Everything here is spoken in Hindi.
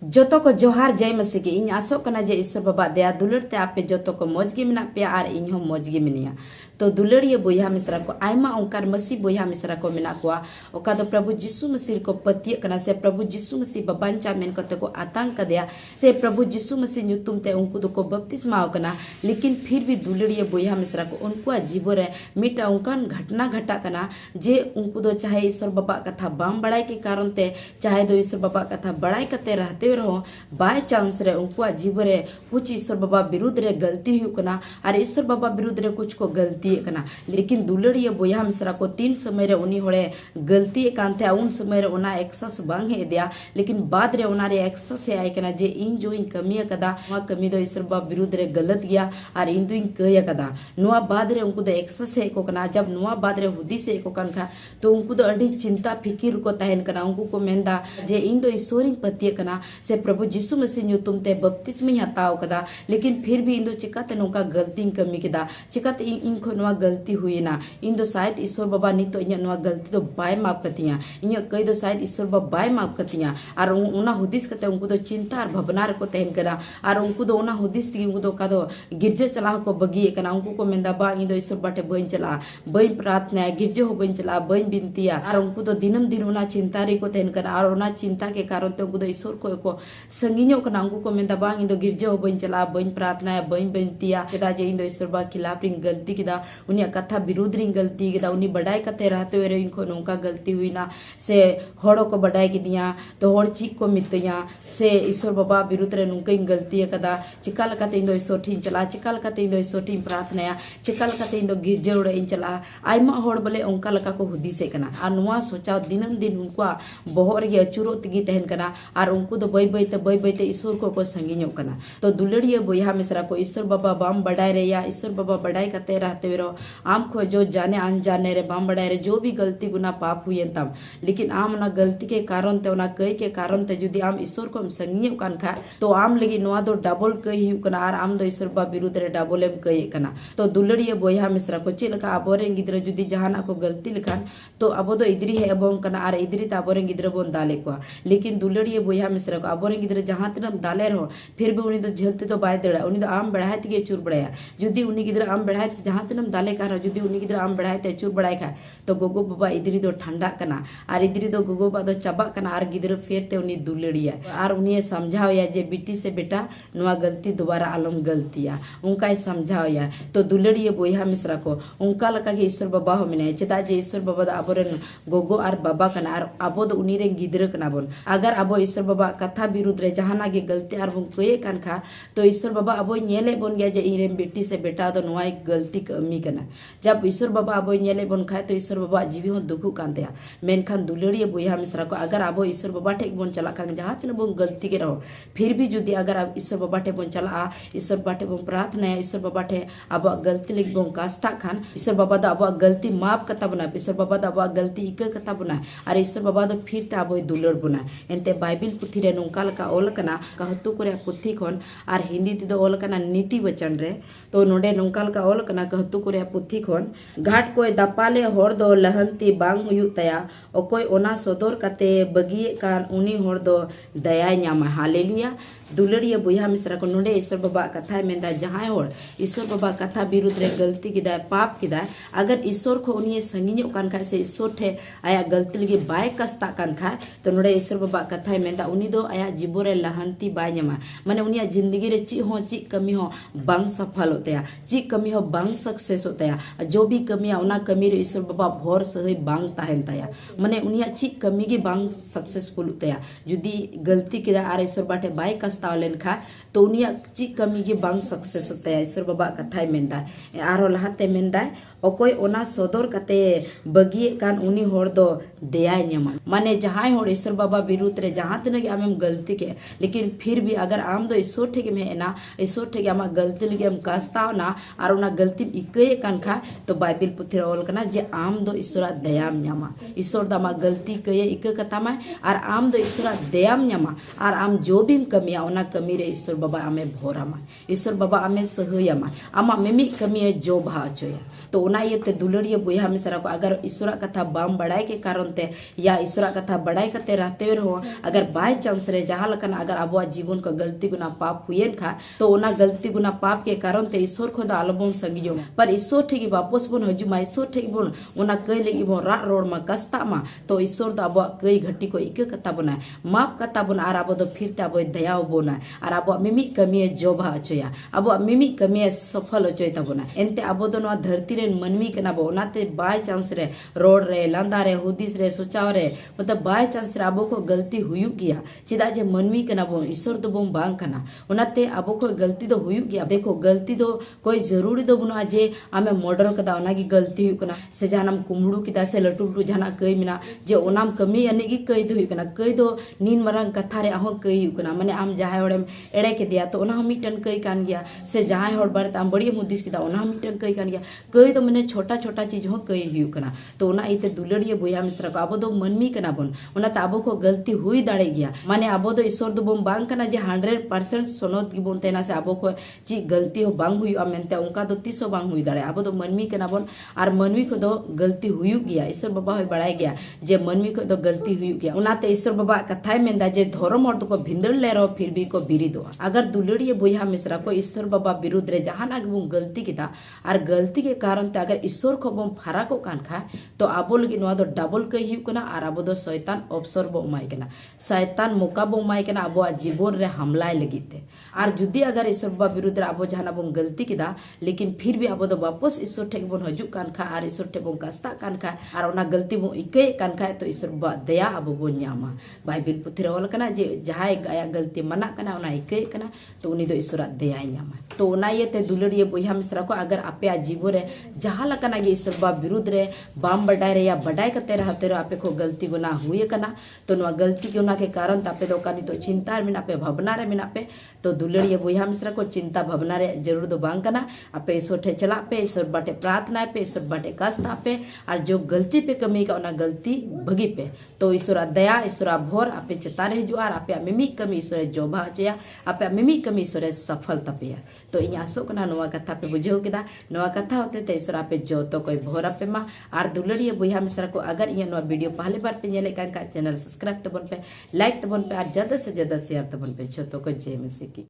जोतो को जोहार जय मसीह के इन आसोग कना जे ईश्वर बाबा दया दुलर ते आपे जोतो को मौज गे मेना पे आर इन हो मौज गे मिनिया तो दुलड़िए बोया मिश्रा को आयमा ओंकार मसीह बोया मिश्रा को मेना कोआ ओका दो प्रभु यीशु मसीह को पतिय कना से प्रभु यीशु मसीह बबांचा मेन कते को आतंक दिया से प्रभु यीशु मसीह नुतुम ते उनको दो को बपतिस्मा कना लेकिन फिर भी दुलड़िए बोया मिश्रा को उनको जीवन रे मिटा उनकान घटना घटा कना जे उनको दो चाहे ईश्वर बाबा कथा बाम बड़ाई के कारण ते चाहे दो ईश्वर बाबा कथा बड़ाई कते रहते रहो बाय चांस रे उनको जीवन रे कुछ ईश्वर बाबा विरुद्ध रे गलती हुई कना और ईश्वर बाबा विरुद्ध रे कुछ को गलती कना लेकिन दुलड़िए बोया मिश्रा को तीन समय रे उनी होड़े गलती कांते उन समय रे उना एक्सेस बांग हे दिया लेकिन बाद रे उना रे एक्सेस हे आय कना जे इन जो इन कमी कदा वा कमी दो ईश्वर बाबा विरुद्ध रे गलत गया और इन दो इन कय कदा नुआ बाद रे उनको दो एक्सेस हे को कना जब नुआ बाद रे हुदिस हे को कन खा तो उनको दो अडी चिंता फिकिर को तहन कना उनको को मेंदा जे इन दो ईश्वरिन पतिय कना से प्रभु यीशु मसीह न्यू तुमते बपतिस्मा हताव कदा लेकिन फिर भी इन दो चिकाते नोका गलती कमी कदा चिकाते इन को नुआ गलती हुई ना इन दो शायद ईश्वर बाबा नी तो इन नुआ गलती तो बाय माफ कतिया इन कई दो शायद ईश्वर बाबा बाय माफ कतिया और उना हुदिस कते उनको दो चिंता और भावना को तहन करा और उनको दो उना हुदिस ती उनको दो का दो गिरजे चला को बगी कना उनको को मेंदा बा इन दो ईश्वर बाटे बइन चला बइन प्रार्थना गिरजे हो बइन चला बइन बिनतिया और उनको दो दिनम दिन उना चिंता रे को तहन करा और उना चिंता के कारण ते उनको दो ईश्वर को संगिनो कना उनको को मेंदा बा इन दो गिरजे हो बइन चला बइन प्रार्थना बइन बिनतिया केदा जे इन दो ईश्वर बा खिलाफ रिंग गलती किदा उनी कथा विरुद्ध रिंग गलती किदा उनी बड़ाई कते रहते हुए इनको नौका गलती हुई ना से हड़ों को बड़ाई किदिया तो हड़ चीक को मितया से ईश्वर बाबा विरुद्ध रे नुका गलती कदा चिकाल कते इन दो ईश्वर ठीन चला चिकाल कते इन दो ईश्वर ठीन प्रार्थना चिकाल कते इन दो गिरजे उड़े इन चला आयमा हड़ बोले उनका लका को हुदिसे कना आ नुआ सोचा दिनम दिन उनको बहर गे अचुरो तगी तहन कना और उनको दो बई बईते ईश्वर को संगिनो कना तो दुलड़िए बोया मिश्रा को ईश्वर बाबा बाम बड़ाई रे या ईश्वर बाबा बड़ाई कते रहते हुए आम खो जो जाने अनजाने रे बाम बड़ाई रे जो भी गलती गुना पाप हुए तम लेकिन आम ना गलती के कारण ते ना कई के कारण ते जुदी आम ईश्वर को संगियो कान खा तो आम लगी नोआ दो डबल कई हुई कना और आम दो ईश्वर बा विरुद्ध रे डबल एम कई कना तो दुलड़िए बोया मिश्रा को चेलका अबोरे गिद्र जुदी जहाना को गलती लिखान तो अबो दो इदरी है एबों कना और इदरी त अबोरे गिद्र बोन दाले को लेकिन दुलड़िए बोया मिश्रा को अबोरे गिद्र जहां तनम दाले रहो फिर भी उनी दो झलते तो बाय दड़ा उनी दो आम बढ़ाए तगे चूर बढ़ाया जुदी उनी गिद्र आम बढ़ाए जहां तनम दाले का जुदी उनी गिद्र आम बढ़ाए ते चूर बढ़ाए खा तो गोगो बाबा इदरी दो ठंडा कना और इदरी दो गोगो बाबा दो चबा कना और गिद्र फिर ते उनी दुलड़िया और उनी समझाओ या जे बेटी से बेटा नुआ गलती दोबारा आलम गलतिया उनका समझाओ या तो दुलड़िए बोया मिश्रा को उनका लका के ईश्वर बाबा हो मिने चेदा जे ईश्वर बाबा दा अबोरेन गोगो और बाबा कना और अबो दो उनी रे गिद्र कना बोन अगर अबो ईश्वर बाबा कथा विरुद्ध रे जहाना के गलती और बुन कये कान खा तो ईश्वर बाबा अबो नेले बोन गया जे इरे बेटी से बेटा दो नुआ एक गलती कमी कना जब ईश्वर बाबा अबो नेले बोन खाए तो ईश्वर बाबा जीवी हो दुखु कांते मेनखान दुलड़िए बोया मिश्रा को अगर अबो ईश्वर बाबा ठेक बोन चला खान जहां तने बोन गलती के रहो फिर भी जुदी अगर अब ईश्वर बाबा ठे बोन चला ईश्वर बाटे बोन प्रार्थना ईश्वर बाबा ठे अब गलती लगी बोन कास्ता खान ईश्वर बाबा दा अब गलती माफ कता बना ईश्वर बाबा दा अब गलती इक कता बना और ईश्वर बाबा दा फिर ता अब दुलड़ बना एनते बाइबिल पुथी रे नोंका लका ओल कना कहतु करे पुथी खन और हिंदी ते दो ओल कना नीति वचन रे तो नोडे नोंका लका ओल कना कहतु करे पुथी खन घाट कोई दपाले होड़ दो लहंती बांग हुयु तया ओकोय ओना सदर कते बगिए कान उनी होड़ दो दया न्यामा हालेलुया दुलड़िए बोया मिश्रा को नोडे ईश्वर बाबा कथा मेंदा जहां होड़ ईश्वर बाबा कथा विरुद्ध रे गलती किदा पाप किदा अगर ईश्वर को उनी संगिनो कान खा से ईश्वर ठे आया गलती लगी बाय कस्ता कान खा तो नोडे ईश्वर बाबा कथा मेंदा उनी दो आया जीबो रे लहंती बाय न्यामा माने उनी जिंदगी रे ची कमी हो बांग सफल होतया ची कमी हो बांग सक्सेस होतया जो भी कमी उना कमी रे ईश्वर बाबा भोर सही बांग ताहेन तया माने उनी ची कमी की बांग सक्सेसफुल होतया जुदी गलती किदा आर ईश्वर बाटे बाय तावलेन खा तो उनिया ची कमी की बांग सक्सेस होता है ईश्वर बाबा कथाय मेंदा आरो लहाते मेंदा ओकोय ओना सदर कते बगिए कान उनी होड़ दो दयाय न्यमा माने जहां होड़ ईश्वर बाबा विरुद्ध रे जहां तने आमेम गलती के लेकिन फिर भी अगर आम दो ईश्वर ठेके में ना ईश्वर ठेके आमा गलती लगे हम कास्ताव ना और उना गलती इक इकाय कान खा तो बाइबिल पुथी रे ऑल कना जे आम दो ईश्वरा दयाम ᱧᱟᱢᱟ ईश्वर दा मा गलती कये इका कतामा और आम दो ईश्वरा दयाम ᱧᱟᱢᱟ और आम जो भी कमिया ओना कमी रे ईश्वर बाबा आमे भोरामा ईश्वर बाबा आमे सहयामा आमा मेमी कमी जो भा अचोया तो ओना येते दुलड़िया बुया मिसरा को अगर ईश्वरा कथा बाम बड़ाई के कारण ते या ईश्वरा कथा बड़ाई कते रहते रहो अगर बाय चांस रे जहां लकन अगर आबो जीवन को गलती गुना पाप हुएन खा तो ओना गलती गुना पाप के कारण ते ईश्वर खुद आलबम संगियो पर ईश्वर ठीक वापस बोन हजुमा ईश्वर ठीक बोन ओना कई लगी बोन रा रोड मा कस्ता मा तो ईश्वर द आबो कई घटी को इके कता बना माफ कता बना आर आबो दो फिर ते आबो दयाव बोना आर आबो मिमी कमी जोभा अचोया आबो मिमी कमी सफल अचोय तबना एनते आबो दो नवा धरती रे मनमी कना बो ओनाते बाय चांस रे रोड रे लांदा रे हुदिस रे सोचाव रे मतलब बाय चांस रे आबो को गलती हुयु गया चिदा जे मनमी कना बो ईश्वर दो बो बांग कना ओनाते आबो को गलती दो हुयु गया देखो गलती दो कोई जरूरी दो बना जे आमे मर्डर कदा ओना की गलती हुयु कना से जानम कुमड़ू किदा से लटू लटू जाना कई मिना जे ओनाम कमी अने की कई दो हुयु कना कई दो नीन मरंग कथा रे आहो कई हुयु कना माने आम जहाय होड़ेम एड़े के दिया तो ओना हम मिटन कई कान गया से जहाय होड़ बारे आम बड़ी मुदिस किदा ओना हम मिटन कई कान गया कई तो मैंने छोटा छोटा चीज हो कई हुयु कना तो ओना इते दुलड़िया बुया मिश्रा को आबो दो मनमी कना बन ओना त आबो को गलती हुई दाड़े गया माने आबो दो ईश्वर दो बम बांग कना जे 100% सोनोत की बोन तेना से आबो को ची गलती हो बांग हुयु मेनते उनका दो तीसो बांग हुई दाड़े आबो दो मनमी कना बन और मनमी को दो गलती हुयु गया ईश्वर बाबा हो बड़ाई गया जे मनमी को दो गलती हुयु गया ओनाते ईश्वर बाबा कथाय मेंदा जे धर्म और को भिंदड़ ले रहो फिर भी को बिरी दो अगर दुलड़िया बुया मिश्रा को ईश्वर बाबा विरुद्ध रे जहाना बो गलती किदा और गलती के कारण ते अगर ईश्वर को बम फराको कान खा तो आबो लगी नवा दो डबल कई हुयु कना और आबो दो शैतान अवसर बो माय कना शैतान मौका बो माय कना आबो जीवन रे हमलाय लगिते और जुदी अगर ईश्वर बाबा विरुद्ध रे आबो जहाना बो गलती किदा लेकिन फिर भी आबो दो वापस ईश्वर ठेक बो हजु कान खा और ईश्वर ठेक बो कस्ता कान खा और ओना गलती बो इके कान खा तो ईश्वर बाबा दया आबो बो ᱧᱟᱢᱟ बाइबिल पुथी रे ऑल कना जे जहाय गाया गलती मना कना ओना इके कना तो उनी दो ईश्वर दया ᱧᱟᱢᱟ तो ओना येते दुलड़िया बुया मिश्रा को अगर आपे जीवन रे जहां लकना गे ईश्वर बाबा विरुद्ध रे बाम बडाय रे या बडाय कते रहते रे आपे को गलती गुना हुए कना तो नवा गलती के उना के कारण तापे दो कानी तो चिंता मिना पे भावना रे मिना पे तो दुलड़िया बुया मिश्रा को चिंता भावना रे जरूर दो बांग कना आपे ईश्वर ठे चला पे ईश्वर बाटे प्रार्थना पे ईश्वर बाटे कष्ट पे और जो गलती पे कमी का उना गलती भगी पे तो ईश्वर दया ईश्वर भोर आपे चेताने हिजुआर आपे मिमी कमी ईश्वर जोभा चया आपे मिमी कमी ईश्वर सफल तपे तो इन आसो कना नवा कथा पे बुझो केदा नवा कथा होते ते ईश्वर आपे जो तो कोई भोर आपे मा और दुलड़िया बुया मिश्रा को अगर ये नवा वीडियो पहले बार पे नेले का चैनल सब्सक्राइब तबन पे लाइक तबन पे और ज्यादा से ज्यादा शेयर तबन पे जो तो को जय मसीह की।